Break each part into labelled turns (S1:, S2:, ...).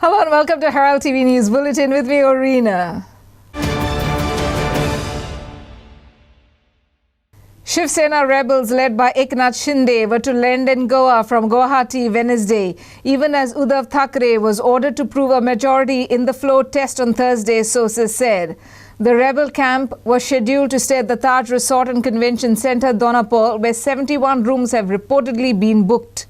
S1: Hello and welcome to Herald TV News Bulletin with me, Orina. Shiv Sena rebels led by Eknath Shinde were to land in Goa from Guwahati Wednesday, even as Uddhav Thackeray was ordered to prove a majority in the floor test on Thursday, sources said. The rebel camp was scheduled to stay at the Taj Resort and Convention Centre, Donapur, where 71 rooms have reportedly been booked.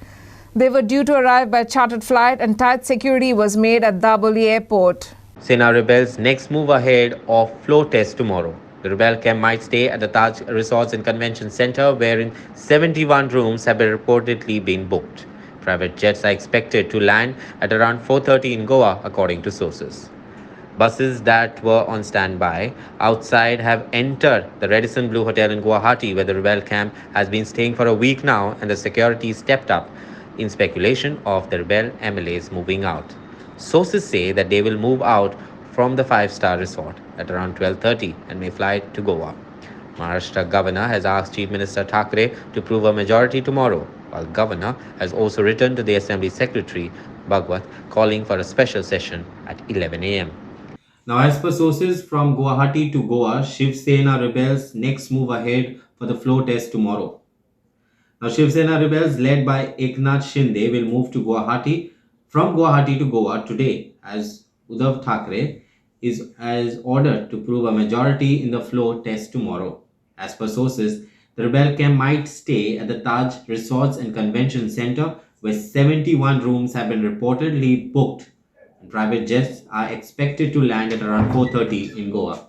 S1: They were due to arrive by chartered flight and tight security was made at Daboli Airport.
S2: Sena rebels next move ahead of floor test tomorrow. The rebel camp might stay at the Taj Resorts and Convention Centre, wherein 71 rooms have reportedly been booked. Private jets are expected to land at around 4:30 in Goa, according to sources. Buses that were on standby outside have entered the Radisson Blu Hotel in Guwahati, where the rebel camp has been staying for a week now, and the security stepped up in speculation of the rebel MLAs moving out. Sources say that they will move out from the five-star resort at around 12:30 and may fly to Goa. Maharashtra governor has asked Chief Minister Thackeray to prove a majority tomorrow, while governor has also written to the Assembly Secretary Bhagwat calling for a special session at 11 a.m.
S3: Now, as per sources from Guwahati to Goa, Shiv Sena rebels next move ahead for the floor test tomorrow. Now, Shiv Sena rebels led by Eknath Shinde will move to Guwahati from Guwahati to Goa today, as Uddhav Thackeray is ordered to prove a majority in the floor test tomorrow. As per sources, the rebel camp might stay at the Taj Resorts and Convention Centre, where 71 rooms have been reportedly booked. Private jets are expected to land at around 4:30 in Goa.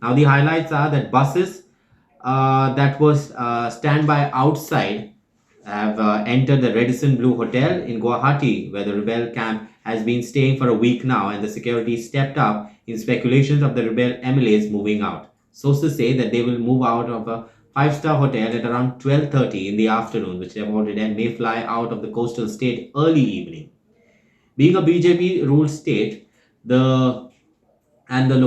S3: Now, the highlights are that buses that was standby outside have entered the Radisson Blu Hotel in Guwahati, where the rebel camp has been staying for a week now, and the security stepped up in speculations of the rebel MLAs moving out. Sources say that they will move out of a five-star hotel at around 12:30 in the afternoon, which they have already, and may fly out of the coastal state early evening. Being a BJP-ruled state, the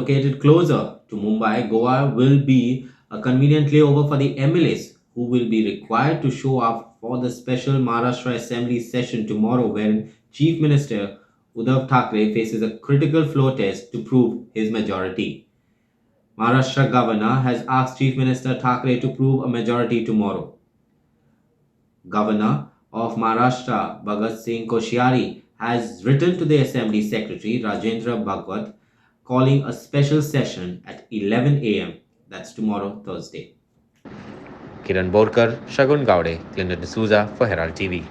S3: located closer to Mumbai, Goa will be a convenient layover for the MLAs, who will be required to show up for the special Maharashtra Assembly session tomorrow, wherein Chief Minister Uddhav Thackeray faces a critical floor test to prove his majority. Maharashtra governor has asked Chief Minister Thackeray to prove a majority tomorrow. Governor of Maharashtra, Bhagat Singh Koshyari, has written to the Assembly Secretary Rajendra Bhagwat calling a special session at 11 a.m. That's tomorrow, Thursday.
S2: Kiran Borkar, Shagun Gaude, Clinton D'Souza for Herald TV.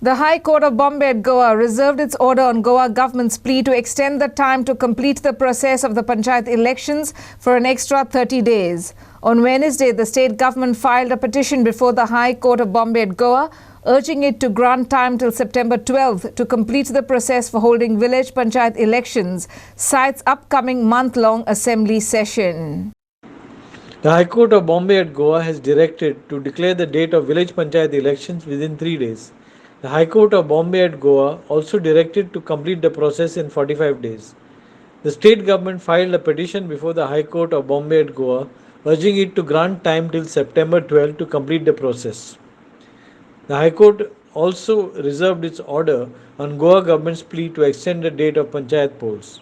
S1: The High Court of Bombay at Goa reserved its order on Goa government's plea to extend the time to complete the process of the Panchayat elections for an extra 30 days. On Wednesday, the state government filed a petition before the High Court of Bombay at Goa, urging it to grant time till September 12th to complete the process for holding village Panchayat elections, cites upcoming month-long assembly session.
S4: The High Court of Bombay at Goa has directed to declare the date of village Panchayat elections within 3 days. The High Court of Bombay at Goa also directed to complete the process in 45 days. The state government filed a petition before the High Court of Bombay at Goa, urging it to grant time till September 12 to complete the process. The High Court also reserved its order on Goa government's plea to extend the date of Panchayat polls.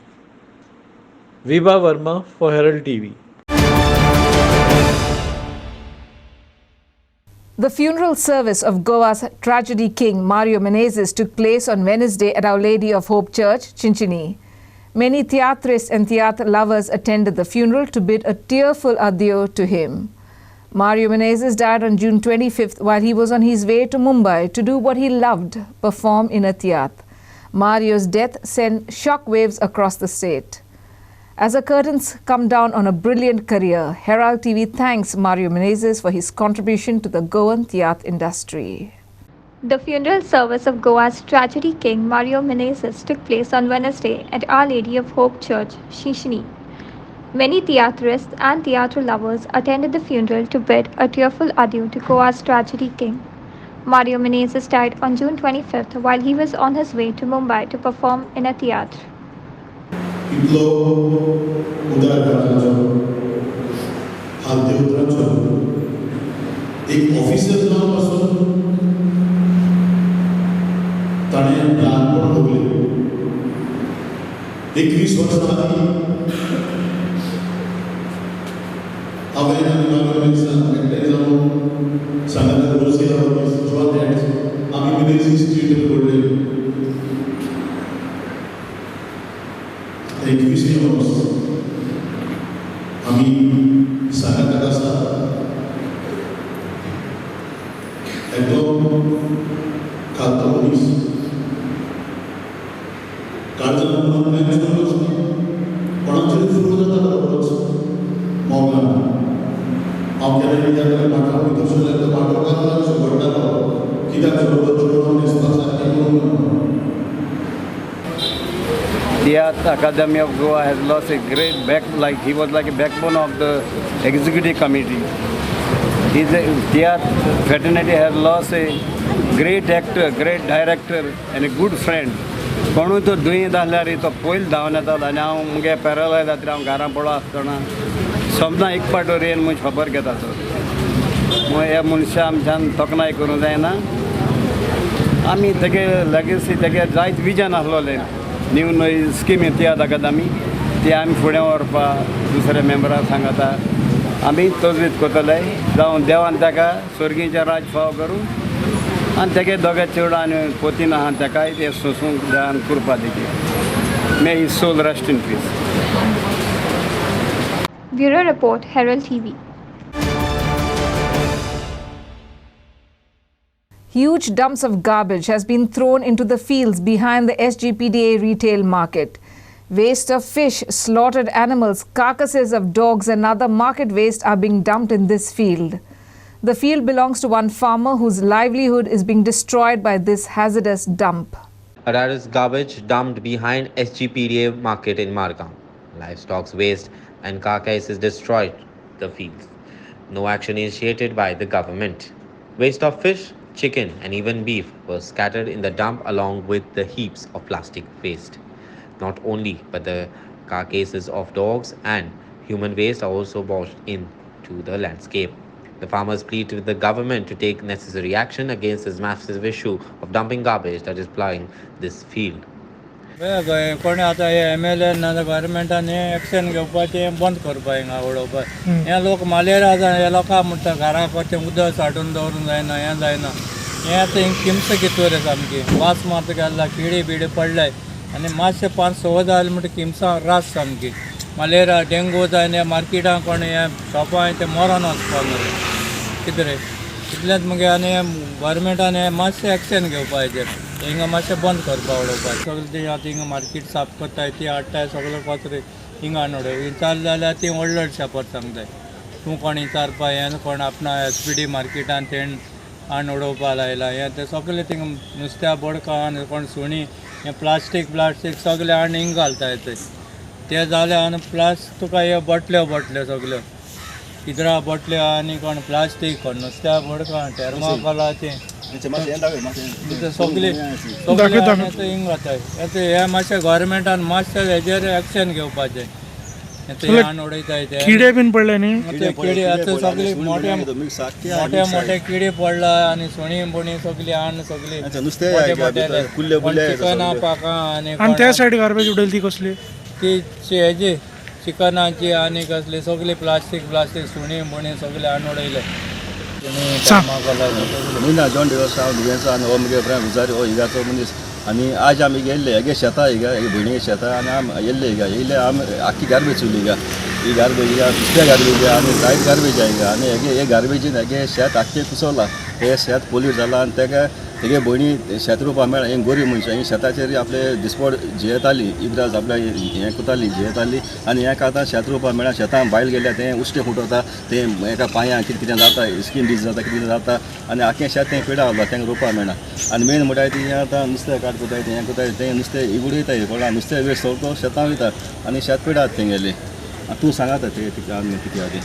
S4: Vibha Verma for Herald TV.
S1: The funeral service of Goa's tragedy king Mario Menezes took place on Wednesday at Our Lady of Hope Church, Chinchini. Many theatrists and theatre lovers attended the funeral to bid a tearful adieu to him. Mario Menezes died on June 25th while he was on his way to Mumbai to do what he loved, perform in a theatre. Mario's death sent shockwaves across the state. As the curtains come down on a brilliant career, Herald TV thanks Mario Menezes for his contribution to the Goan theatre industry.
S5: The funeral service of Goa's tragedy king Mario Menezes took place on Wednesday at Our Lady of Hope Church, Chinchini. Many theatrists and theatre lovers attended the funeral to bid a tearful adieu to Goa's tragedy king. Mario Menezes died on June 25th while he was on his way to Mumbai to perform in a theatre.
S6: इतलो उदार करण्याचो हात देवत्राचो एक officer जावन पासून ताणें ल्हानपण भोगलें. 21 वर्सां आदीं हांवें आनी म्हाका एकठांय जावन सांगाताक रोसी ऑफीस जॉन हॅट्स आमी मेनेझी स्ट्रीट पडले. 21वें वर्स आमी सांगाताक आसा. एकदम खातो मनीस काळजान मॅनेज करपाक कोणाचेर फुलो जाता रोखडोच मोगान. हांव केन्ना कित्याक म्हाका भितर सरलें म्हाका कांय सोबडटालो कित्याक सोबत चेडूं न्हेसपाक सारकें करूंक ना.
S7: The Art Academy of Goa has lost a great he was like a backbone of the executive committee. The Art fraternity has lost a great actor, great director and a good friend. कोणूय तो दुयेंत आसल्यार तो पयलीं धांवन येतालो आनी हांव मुगे पॅरलायज जाता हांव घरा पडो आसतना सोमना एक पावटी रेन म्हजी खबर घेता तो. ह्या मनशा आमच्यान तोखणाय करूंक जायना. आमी तेगे लेगसी तेगे जायत विजन आसलोलें. न्यू नवी स्कीम तियात्र अकादमी ती आमी फुडें व्हरपा दुसऱ्या मेंबराक सांगता. आमी तजवीज करतले जावं देवान ताका स्वर्गीचे राज फाव करूं आनी तेगे दोगे चेडूं आनी पोतीन आहा ताकाय ते सोसूंक दान करपा देखील. May his soul rest in peace.
S5: Bureau Report, Herald TV.
S1: Huge dumps of garbage has been thrown into the fields behind the SGPDA retail market. Waste of fish, slaughtered animals, carcasses of dogs and other market waste are being dumped in this field. The field belongs to one farmer whose livelihood is being destroyed by this hazardous dump.
S2: That is garbage dumped behind SGPDA market in Margam. Livestock waste and carcasses destroyed the fields. No action initiated by the government. Waste of fish, chicken and even beef were scattered in the dump along with the heaps of plastic waste. Not only, but the carcasses of dogs and human waste are also washed into the landscape. The farmers plead with the government to take necessary action against this massive issue of dumping garbage that is plaguing this field.
S8: कोणी आतां हे MLA ना गव्हर्मेंटान हे action घेवपाचें बंद करपा हिंगा उडोवपाक. हे लोक malaria जाय हे लोकां म्हणटा घरा कशें उदक साठोवन दवरूंक जायना हें जायना. हें आतां हिंग किमस कितू रे सामकी वास मारता गेला किडी बिडी पडलाय आनी मातशें 5-6 जालें म्हणटा किमसां रास सामकी. मलेरिया डेंगू जाय हे मार्केटां कोण हे शॉपां ते मरोन वचपा मरे कितें रे इतलेंच मगे आनी गव्हर्मेंटान हे मातशें एक्शन घेवपा हेजेर हिंगा मातशें बंद करपा उडोवपाक. सगळें ती आतां हिंगा मार्केट साफ करताय ती हाडटाय सगळें कचरे हिंगा हाडून उडोव चाल जाल्यार ती व्हडले शापोर सांगताय तूं कोण विचारपा हें कोण आपणा SPD मार्केटान तेण हाडून उडोवपा लायला हें तें सगळें थिंगा नुस्त्या बोडका आनी कोण सुणी हें प्लास्टीक सगळें हाडून हिंगा घालताय ते जालें आनी प्लस तुका हे बोटल्यो सगल्यो इदरा बोटल्यो आनी कोण प्लास्टीक कोण नुस्त्या बोडका थर्माकोला तें सगळी हिंग जाताय. हे मातशें गव्हर्मेंटान मातशें हेजेर एक्शन घेवपाचें. हाडून उडयताय ते
S9: किडे बीन पडले न्ही
S8: किडे आतां सगळी मोठे किडे पडला आनी सुणी बुणी सगळी हाडून सगळी चिकना पाकां आनी
S9: त्या सायड गार्बेज उडयली ती कसली
S8: ती हेजी चिकनाची आनी कसली सगळी प्लास्टीक सुणी बुणी सगळे हाडून उडयले.
S10: ना जॉन डिवस हांव दुयेंचो आनी हो मुगे फ्रेंड विचारी हो हिगाचो मनीस आनी आज आमी गेल्ले हेगे शेतां हिगा हेगे भयणी शेतां आनी आम येयल्ले हिगा येयले आम आख्खी गार्बेज चुली हिगा ही गार्बेज हिगा नुस्त्या गार्बेज आनी जायत गार्बेज आहा हिगा आनी हे गार्बेजीन हेगे शेत आख्खें कुसवलां. हे शेत पोल्यूट जालां आनी तेका तेगे भयणी शेत रोवपा मेळना हें गोरी मनशां ही शेताचेर आपले दिसपड जियेताली इब्राज आपल्या हें कोताली जियेताली आनी हें आतां शेत रोवपा मेळना. शेतां भायर गेल्यार तें उश्टें फुटोता तें एका पांयां कितें जाता स्कीन डिजीज जाता कितें जाता आनी आख्खें शेत तें पिडा उरता तेंकां रोवपा मेळना. आनी मेन म्हणटाय ती हें आतां नुस्तें काड कोताय हें कोताय तें नुस्तें इगुडयताय कोणा नुस्तें वेस्ट सगळो शेतां वयता आनी शेत पिडात तेंगेले. तूं सांगात तें आमी कितें आहा तें.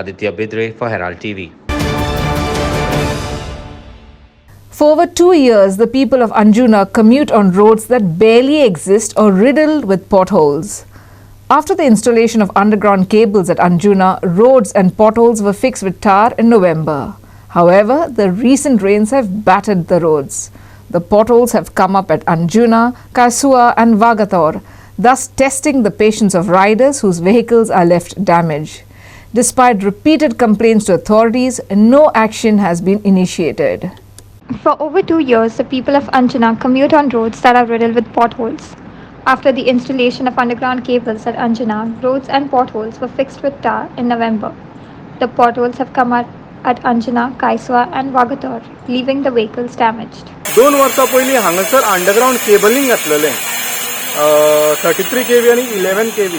S2: Aditya Bidre for Herald TV.
S1: For over 2 years, the people of Anjuna commute on roads that barely exist or riddled with potholes. After the installation of underground cables at Anjuna, roads and potholes were fixed with tar in November. However, the recent rains have battered the roads. The potholes have come up at Anjuna, Kaisua and Vagator, thus testing the patience of riders whose vehicles are left damaged. Despite repeated complaints to authorities, no action has been initiated.
S5: For over 2 years, the people of Anjuna commute on roads that are riddled with potholes. After the installation of underground cables at Anjuna, roads and potholes were fixed with tar in November. The potholes have come out at Anjuna, Kaiswa and Vagator, leaving the vehicles damaged.
S9: 2 वर्सां पयलीं हांगासर underground cabling घातलेलें 33 kV आनी 11 kV.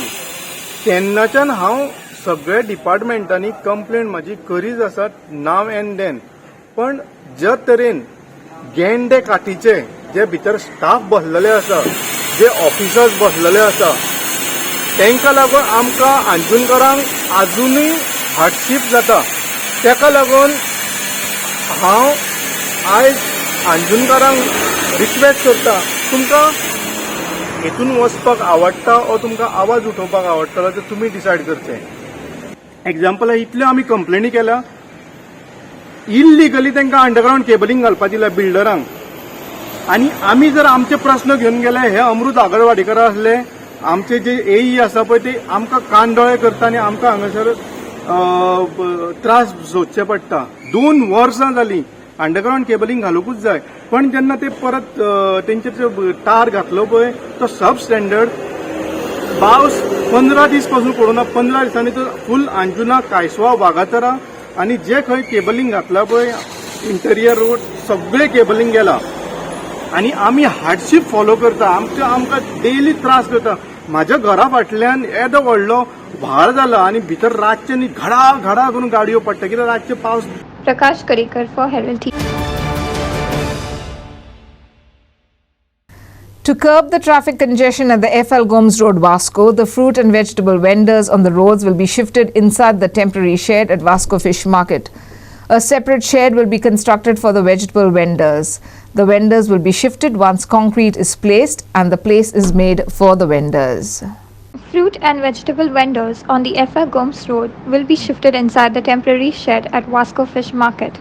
S9: तेन्नाच्यान हांव सगळ्या डिपार्टमेंटांनी complaint म्हाजी करीच आसा नाव and then. पण ज्या तरेन गेंडे काठीचे जे भितर स्टाफ बसलेले आसा, जे ऑफिसर्स बसलेले आसा, तांकां लागून आमकां अंजुनकारांक आजुनूय हार्डशीप जाता. ताका लागून हांव आयज अंजुनकारांक रिक्वेस्ट करता, तुमकां हेतून वचपाक आवडटा ओ तुमकां आवाज उठोवपाक आवडटा तर तुमी डिसायड करचें. एक्झाम्पल इतल्यो आमी कंप्लेनी केल्या, इल्लिगली तांकां अंडरग्राउंड केबलिंग घालपाक दिल्या बिल्डरांक. आनी आमी जर आमचे प्रश्न घेवन गेले, हे अमृत आगरवाडीकर आसले, आमचे जे एई आसा पळय ते आमकां कानडोळे करता आनी आमकां हांगासर त्रास सोदचे पडटा. 2 वर्सां जालीं अंडरग्राउंड केबलिंग घालूंकूच जाय, पण जेन्ना ते परत तेंचेर तार घातलो पळय तो सब स्टँडर्ड पावस 15 दीस पासून पडूना. 15 दिसांनी तो फूल अंजुना, कायसवा, वागातरा आनी जे खंय केबलिंग घातला पळय इंटेरियर रोड सगळे केबलिंग गेला. आनी आमी हार्डशीप फॉलो करता, आमकां डेली त्रास करता. म्हाज्या घरा फाटल्यान येदो व्हडलो व्हाळ जाला आनी भितर रातचे न्ही घडा घडा करून गाडयो पडटा, कित्याक रातचे पावस.
S5: Prakash Karikar for Herald TV.
S1: To curb the traffic congestion at the FL Gomes Road, Vasco, the fruit and vegetable vendors on the roads will be shifted inside the temporary shed at Vasco Fish Market. A separate shed will be constructed for the vegetable vendors. The vendors will be shifted once concrete is placed and the place is made for the vendors.
S5: Fruit and vegetable vendors on the FL Gomes Road will be shifted inside the temporary shed at Vasco Fish Market.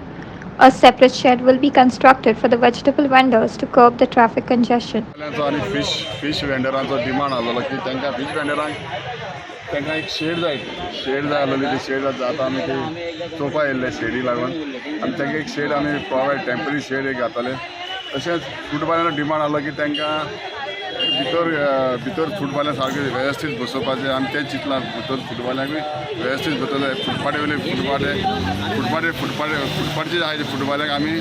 S5: A separate shed will be constructed for the vegetable vendors to curb the traffic congestion.
S10: Fish वेंडरांचो demand आसलो की तांकां fish वेंडरांक तांकां एक shade जाय आसलेली. ती shade आतां आमी ते चोवपा येयल्ले शेडी लागून आनी तांकां एक शेड आमी प्रोवायड टेम्पररी शेड एक घातले. तशेंच फुटबॉलाचो डिमांड आसलो की तांकां भितर फुटबॉलां सारकें वेवस्थीत बसोवपाचें. आमी तें चिंतलां भितर फुटबॉलांकूय वेवस्थीत बसतले. फुटपाटे वयले फुटपाटचे जे आहाय फुटबॉलाक आमी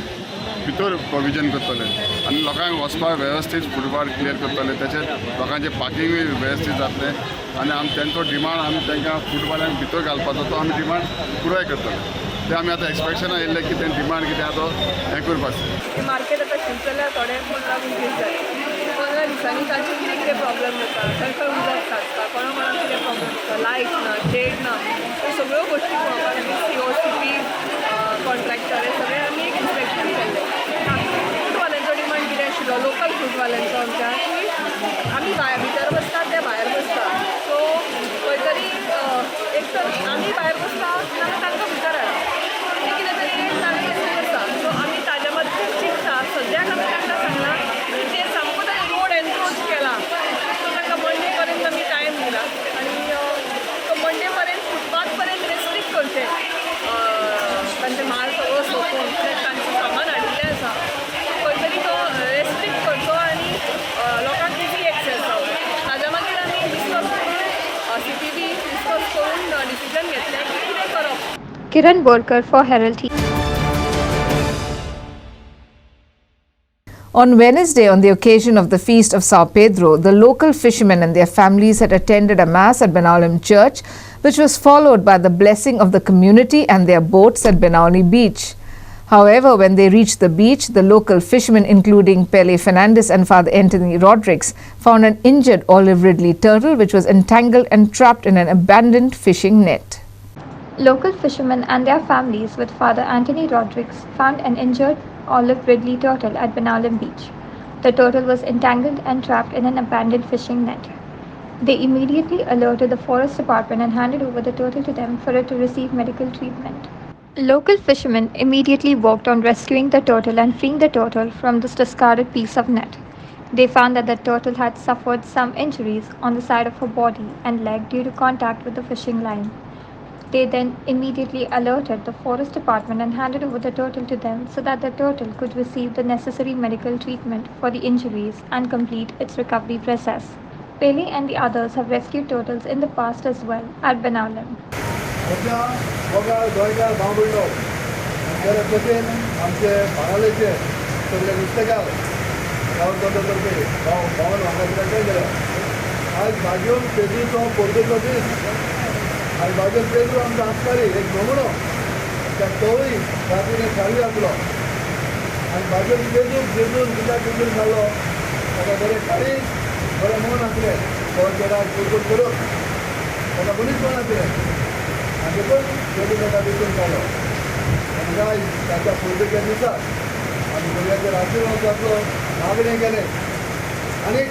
S10: भितर प्रोविजन करतले आनी लोकांक वचपाक वेवस्थीत फुटपाट क्लियर करतले. तशेंच लोकांचें पार्किंगूय वेवस्थीत जातलें आनी आमी तेंचो डिमांड आमी तांकां फुटबॉलांक भितर घालपाचो तो आमी डिमांड पुराय करतले. ते आमी आतां एक्सपेक्शना येयल्ले की तें डिमांड कितें आसा तो हें करपाचें.
S11: मार्केट आतां शिफ्ट जाल्यार थोडे 15 दीस जाले. 15 दिसांनी तांचे कितें कितें प्रॉब्लेम जाता, खंय उदक साचता, कोणाक कितें प्रॉब्लेम जाता, लायट ना, शेड ना, त्यो सगळ्यो गोश्टी पळोवपाक COCP कॉन्ट्रॅक्टर हे सगळे आमी एक इन्स्पेक्शन केल्लें. फुटवाल्यांचो डिमांड कितें आशिल्लो, लोकल फुटवाल्यांचो आमच्या आमी भितर बसतात ते भायर बसतात. सो खंय तरी एक तर आमी भायर बसता नाजाल्यार तांकां भितर हाडा, कितें तरी एक तांकां करता. सो आमी ताज्या मदीं चिंतता. सद्याक आमी तांकां सांगलां ते सामको ताणें रोड एनक्रोच केला. सो तांकां मंडे पर्यंत आमी टायम दिला आनी तो मंडे पर्यंत फुटपाथ पर्यंत रेस्ट्रिक्ट करचें. तांचें माल सगळो सोंपून तांचें सामान हाडिल्लें आसा खंय तरी तो रेस्ट्रिक्ट करचो आनी लोकांक इजी एक्सेस जावचो. ताज्या मागीर आमी डिस्कस करून CPB डिस्कस करून डिसिजन घेतलें की कितें करप.
S5: Kiran Borkar for Herald TV.
S1: On Wednesday, on the occasion of the feast of Sao Pedro, the local fishermen and their families had attended a mass at Benaulim Church, which was followed by the blessing of the community and their boats at Benauli Beach. However, when they reached the beach, the local fishermen, including Pele Fernandez and Father Anthony Rodriguez, found an injured olive ridley turtle which was entangled and trapped in an abandoned fishing net.
S5: Local fishermen and their families with Father Anthony Rodriguez found an injured olive ridley turtle at Benaulim Beach. The turtle was entangled and trapped in an abandoned fishing net. They immediately alerted the forest department and handed over the turtle to them for it to receive medical treatment. Local fishermen immediately worked on rescuing the turtle and freeing the turtle from this discarded piece of net. They found that the turtle had suffered some injuries on the side of her body and leg due to contact with the fishing line. They then immediately alerted the forest department and handed over the turtle to them so that the turtle could receive the necessary medical treatment for the injuries and complete its recovery process. Pele and the others have rescued turtles in the past as well at Benalim.
S6: आमचे बारालेचे सगळे नुस्तेकार गांवतर्फे भावन वांगडाचे गेले आज भाजयो पेजूचो पोर्तेचो दीस आज भाजयो पेजू आमचो आसपारी एक नमुनो त्या तोय रातीन खाली आसलो आनी भाजयो पेजू पेजून पेजून खाल्लो ताका बरें खाली बरें मन आसलें तो चेडा कुरकुर करून ताका मनीस मन आसलें आनी देखून पेजू ताका विकून खालो काय त्याच्या पूर्वीच्या दिवसात आम्ही भुरग्यांचे आशीर्वाद जातलो मागणे गेले आणि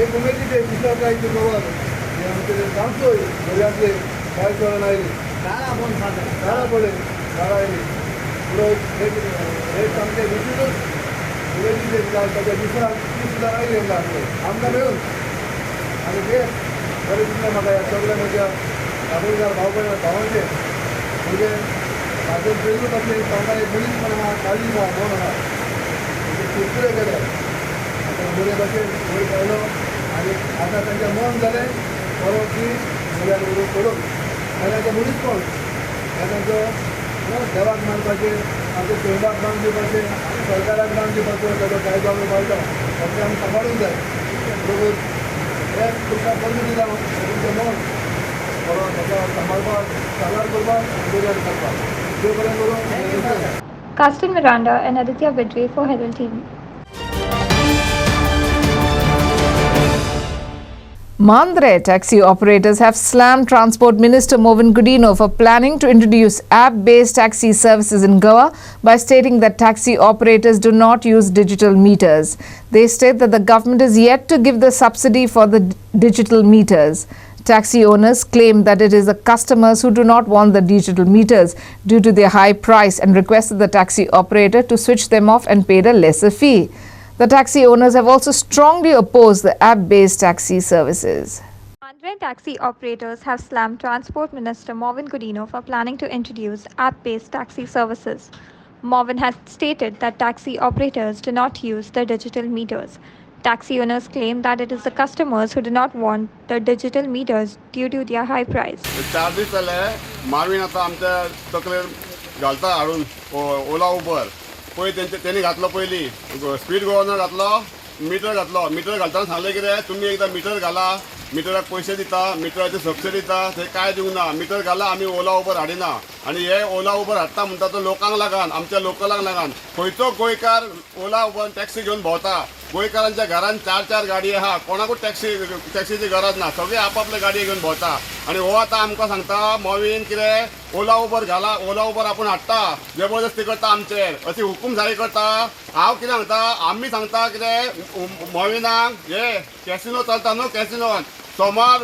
S6: एक उमेदीचे दुसऱ्या काही चुकवत हे आमचे सांगतोय भुरग्यांचे काय कळण आयली शाळा पडले शाळा आयली पुरो एक आमचे विचितूच उमेदीचे त्याच्या दिसाक ती सुद्धा आयली आमकां मेळून आणि ते बरें दिसलें म्हाका ह्या सगळ्या म्हज्या दाबोळकार भावांचे भुरगे माझं फेसबुक आपले सांगा एक मुलीच म्हणा काळजी ना कोण हा चिरकुरे गेले आता बरे भाशेन वयर पावलो आनी आतां तांचें मन जालें बरो की मुलांक उडोवंक करूंक आनी तांचे मुलीच कोण तांचो देवाक मानपाचें आमच्या सोयबाक मान दिवपाचें सरकाराक मान दिवपाचो ताचो कायदो आमी पाळटा फक्त आमी सांबाळूंक जाय बरोबर एक तुमकां बंद दिता तुमचें मन बरो ताका सांबाळपाक सालार करपाक आनी बऱ्याक करपाक
S5: Castin Miranda and Aditya Vidre for Herald TV.
S1: Mandre taxi operators have slammed Transport Minister Movin Godino for planning to introduce app-based taxi services in Goa by stating that taxi operators do not use digital meters. They state that the government is yet to give the subsidy for the digital meters. Taxi owners claim that it is the customers who do not want the digital meters due to their high price and requested the taxi operator to switch them off and pay a lesser fee. The taxi owners have also strongly opposed the app-based taxi services.
S5: Mandre taxi operators have slammed Transport Minister Movin Godino for planning to introduce app-based taxi services. Movin has stated that taxi operators do not use the digital meters. Taxi owners claim that it is the customers who do not want the digital meters due to their high price.
S9: 4 दीस जाले मारवीन आतां आमच्या तकलेर घालता हाडून ओला उबर पळय तेणी घातलो पयलीं स्पीड गव्हर्नर घातलो मिटर घालतना सांगलें कितें तुमी एकदां मिटर घाला मिटराक पयशे दिता मिटराची सबसिडी दिता थंय कांय दिवंक ना मिटर घाला आमी ओला उबर हाडिना आनी हे ओला उबर हाडटा म्हणटा तो लोकांक लागून आमच्या लोकलांक लागून खंयचो गोंयकार ओला उबर टॅक्सी घेवन भोंवता गोंयकारांच्या घरान 4 गाडी आहा कोणाकूच टॅक्सीची गरज ना सगळे आपआपले गाडये घेवन भोंवता आनी हो आतां आमकां सांगता मोवीन कितें ओला उबर घाला ओला उबर आपूण हाडटा जबरदस्ती करता आमचेर अशी हुकूमशाही करता हांव कितें सांगता आमी सांगता कितें मोविनाक हे कॅसिनो चलता न्हू कॅसिनोन सोमार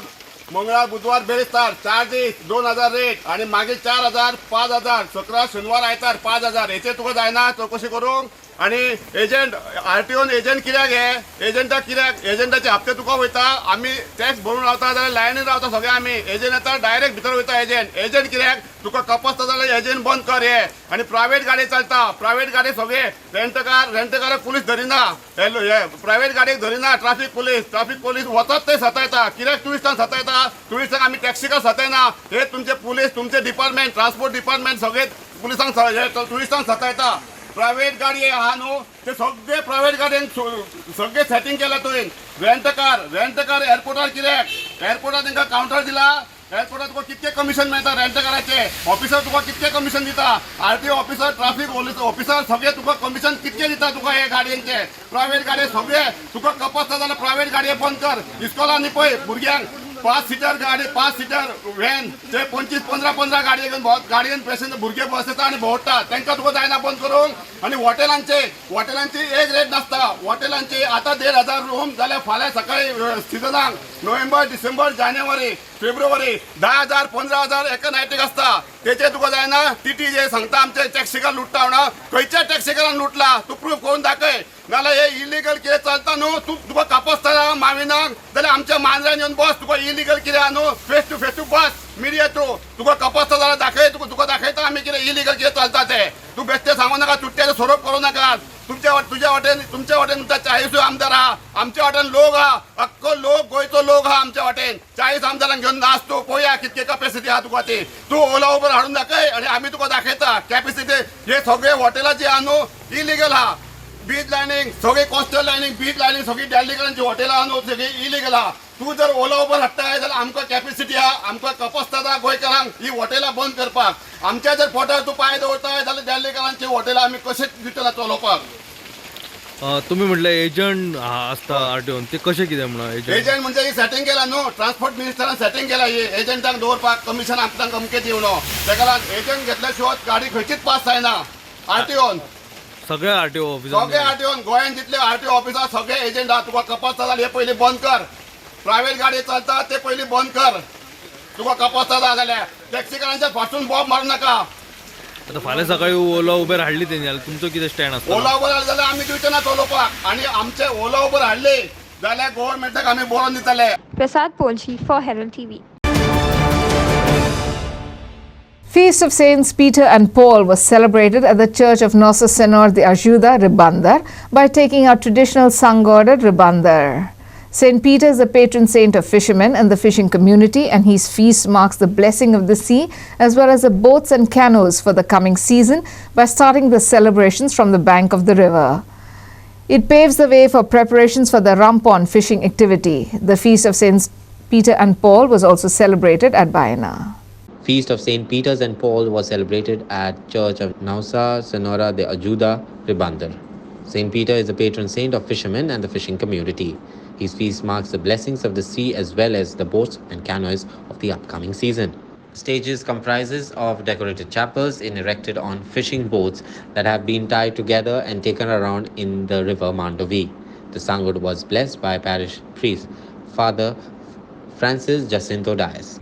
S9: मंगळार बुधवार बेरेस्तार 4 दीस 2000 रेट आनी मागीर 4000 5000 शुक्रार शेनवार आयतार 5000 हेचेर तुका जायना चवकशी करूंक आनी एजंट आरटीओन एजंट कित्याक हे एजंटाक कित्याक एजंटाचे हप्ते तुका वयता आमी टॅक्स भरून रावता जाल्यार लायनीन रावता सगळे आमी एजंट येता डायरेक्ट भितर वयता एजंट कित्याक तुका कपसता जाल्यार एजंट बंद कर हे आनी प्रायवेट गाडी चलता प्रायवेट गाडी सगळे रेंटकाराक पुलीस धरिना हे प्रायवेट गाडयेक धरिना ट्राफीक पुलीस वतात ते सतायता कित्याक ट्युरिस्टांक सतायता ट्युरिस्टांक आमी टॅक्सीकार सतायना हे तुमचे पुलीस तुमचे डिपार्टमेंट ट्रान्सपोर्ट डिपार्टमेंट सगळे पुलिसांक ट्युरिस्टांक सतायता प्रायवेट गाडी आहा न्हू ते सगळे प्रायवेट गाडयेन सगळे सेटींग केला तुवें रेंटकार एअरपोर्टार कित्याक एअरपोर्टार तांकां कावंटर दिला एअरपोर्टार तुका कितके कमिशन मेळटा रेंटकाराचे ऑफिसर तुका कितके कमिशन दिता आरटीओ ऑफिसर ट्राफीक ऑफिसर सगळे तुका कमिशन कितके दिता तुका हे गाडयेंचे प्रायवेट गाडये सगळे तुका कपसता जाल्यार प्रायवेट गाडये बंद कर इस्कॉलांनी पळय भुरग्यांक 5 सीटर गाडी 5 सीटर व्हॅन ते 25-15 गाडयेन पेसेंजर भुरगे बसता आनी भोंवता तांकां तुका जायना बंद करूंक आनी हॉटेलांची एक रेट नासता हॉटेलांची आतां 1500 रूम जाल्यार फाल्यां सकाळी सिजनाक
S6: नोव्हेंबर, डिसेंबर, जानेवारी, फेब्रुवारी 10,000, 15,000 एका नायटीक आसता. तेचे तुका जायना टीटी जे सांगता आमचे टॅक्सीकार लुटता म्हणा. खंयच्या टॅक्सीकारान लुटला तू प्रूफ करून दाखय. नाल्यार हे इलिगल कितें चलता न्हू तुका कापस्ताना माविनाक जाल्यार आमच्या मांद्र्यान येवन बस. तुका इलिगल कितें आहा न्हू फेस टू बस मिडिया थ्रू. तुका कपस्ता जाल्यार दाखय. तुका दाखयता आमी कितें इलिगल कितें चलता तें. तू बेश्टे सांगू नाका, चुट्ट्याचो सोरोप करूं नाका. तुमच्या वाटेन तुमच्या 40 आमदार आहा. आमच्या वाटेन लोक आहा. अख्खो लोक गोंयचो लोक आहा आमच्या वाटेन. 40 आमदारांक घेवन नाच तू. पळोवया कितके कॅपॅसिटी आहा तुका ती. तू ओला उबर हाडून दाखय आनी आमी तुका दाखयता कॅपॅसिटी. हे सगळे हॉटेलां जी आहा न्हू इलिगल आहा. बीच लायनींग सगळी कोस्टल लायनींग बीच लायनींग सगळी दिल्लीकरांची हॉटेलां आहा न्हू सगळी इलिगल आहा. तू जर ओला उबर हाडटाय जाल्यार आमकां कॅपॅसिटी आहा. आमकां कपस्ता गोंयकारांक ही हॉटेलां बंद करपाक. आमच्या जर पोटार तू पांय दवरताय जाल्यार दिल्लीकरांची हॉटेलां आमी कशेंच दितना चलोवपाक.
S12: तुम्ही म्हटलं एजंट असता आरटीओन ते कशें कितें म्हणून
S6: एजंट म्हणजे ही सेटिंग केला न्हू. ट्रान्सपोर्ट मिनिस्टरान सेटिंग केला ही एजंटांक दवरपाक कमिशन आमकां अमके दिवनो. तेका लागून एजंट घेतल्या शिवाय गाडी खंयचीच पास जायना. आरटीओन
S12: सगळे आरटीओ ऑफिस
S6: सगळे आरटीओन गोंयांत जितले आरटीओ ऑफिसां सगळे एजंट आहा. तुका कपासता जाल्यार हे पयलीं बंद कर. प्रायव्हेट गाडी चलता ते पयलीं बंद कर. तुका कपासता जाय जाल्यार टॅक्सीकारांच्या फाटसून बॉब मारूं नाका.
S12: आता फाल्यां सकाळी ओला उबेर हाडली तेणी जाल्यार तुमचो कितें स्टँड आसता?
S6: ओला उबर हाडले जाल्यार आमी दिवचेना चलोवपाक. आनी आमचे ओला उबर हाडले जाल्यार गव्हर्नमेंटाक आमी बरोवन दितले.
S5: Prasad Polshi for Herald TV.
S1: Feast of Saints Peter and Paul was celebrated at the Church of Nossa Senhora de Ajuda, Ribandar, by taking out traditional sang order at Ribandar. Saint Peter is the patron saint of fishermen and the fishing community, and his feast marks the blessing of the sea as well as the boats and canoes for the coming season by starting the celebrations from the bank of the river. It paves the way for preparations for the Rampon fishing activity. The Feast of Saints Peter and Paul was also celebrated at Baena.
S2: Feast of Saint Peter's and Paul was celebrated at Church of Nossa Senhora de Ajuda, Ribandar. Saint Peter is the patron saint of fishermen and the fishing community. His feast marks the blessings of the sea as well as the boats and canoes of the upcoming season. Stages comprises of decorated chapels erected on fishing boats that have been tied together and taken around in the river Mandovi. The Sangod was blessed by parish priest Father Francis Jacinto Dias.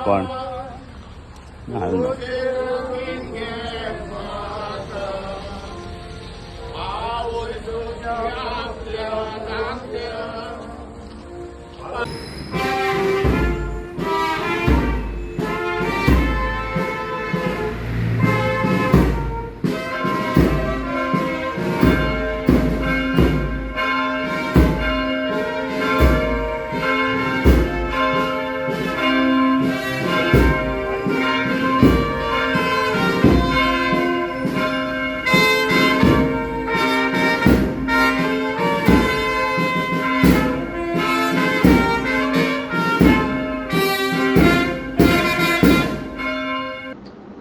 S7: पण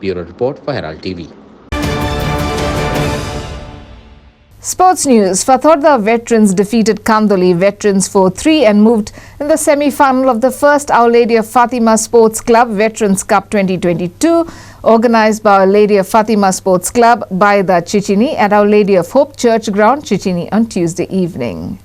S2: Bureau Report for Herald TV.
S1: Sports news. Fatorda veterans defeated Kandoli veterans 4-3 and moved in the semi-final of the first Our Lady of Fatima Sports Club Veterans Cup 2022, organized by Our Lady of Fatima Sports Club by the Chichini at Our Lady of Hope Church Ground, Chichini on Tuesday evening.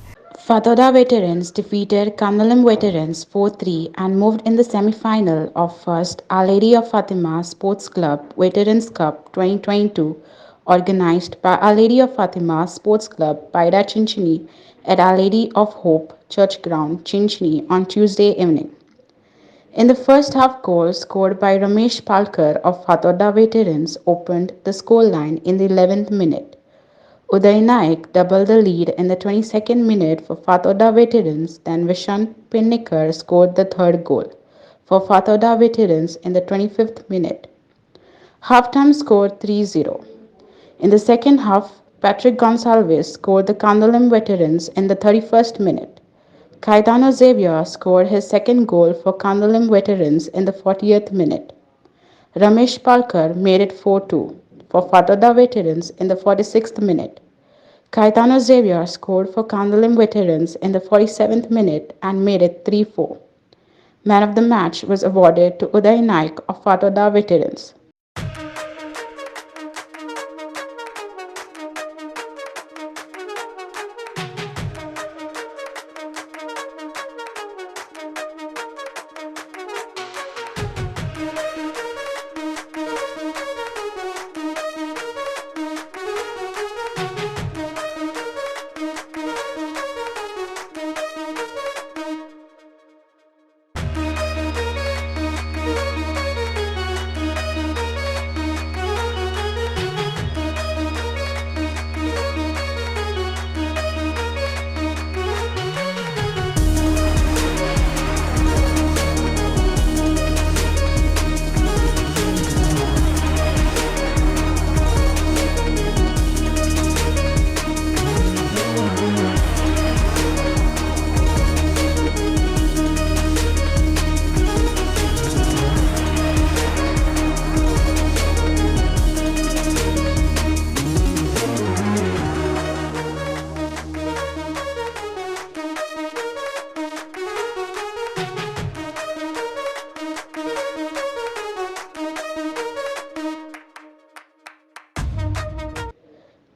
S13: Fatorda veterans defeated Kandalam veterans 4-3 and moved in the semi-final of first Our Lady of Fatima Sports Club Veterans Cup 2022, organized by Our Lady of Fatima Sports Club Paida Chinchini at Our Lady of Hope Church Ground, Chinchini on Tuesday evening. In the first half, goals scored by Ramesh Palkar of Fatorda veterans opened the scoreline in the 11th minute. Uday Naik doubled the lead in the 22nd minute for Fatorda veterans, then Vishant Pinnikar scored the third goal for Fatorda veterans in the 25th minute. Halftime scored 3-0. In the second half, Patrick Gonsalves scored the Kandalam veterans in the 31st minute. Caetano Xavier scored his second goal for Kandalam veterans in the 40th minute. Ramesh Palkar made it 4-2 for Fatorda veterans in the 46th minute. Caetano Xavier scored for Kandalam veterans in the 47th minute and made it 3-4. Man of the match was awarded to Uday Naik of Fatorda veterans.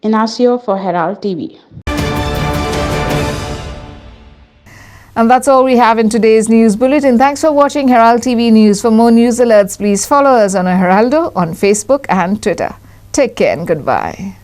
S13: Inacio for Herald TV.
S1: And that's all we have in today's news bulletin. Thanks for watching Herald TV News. For more news alerts, please follow us on Heraldo on Facebook and Twitter. Take care and goodbye.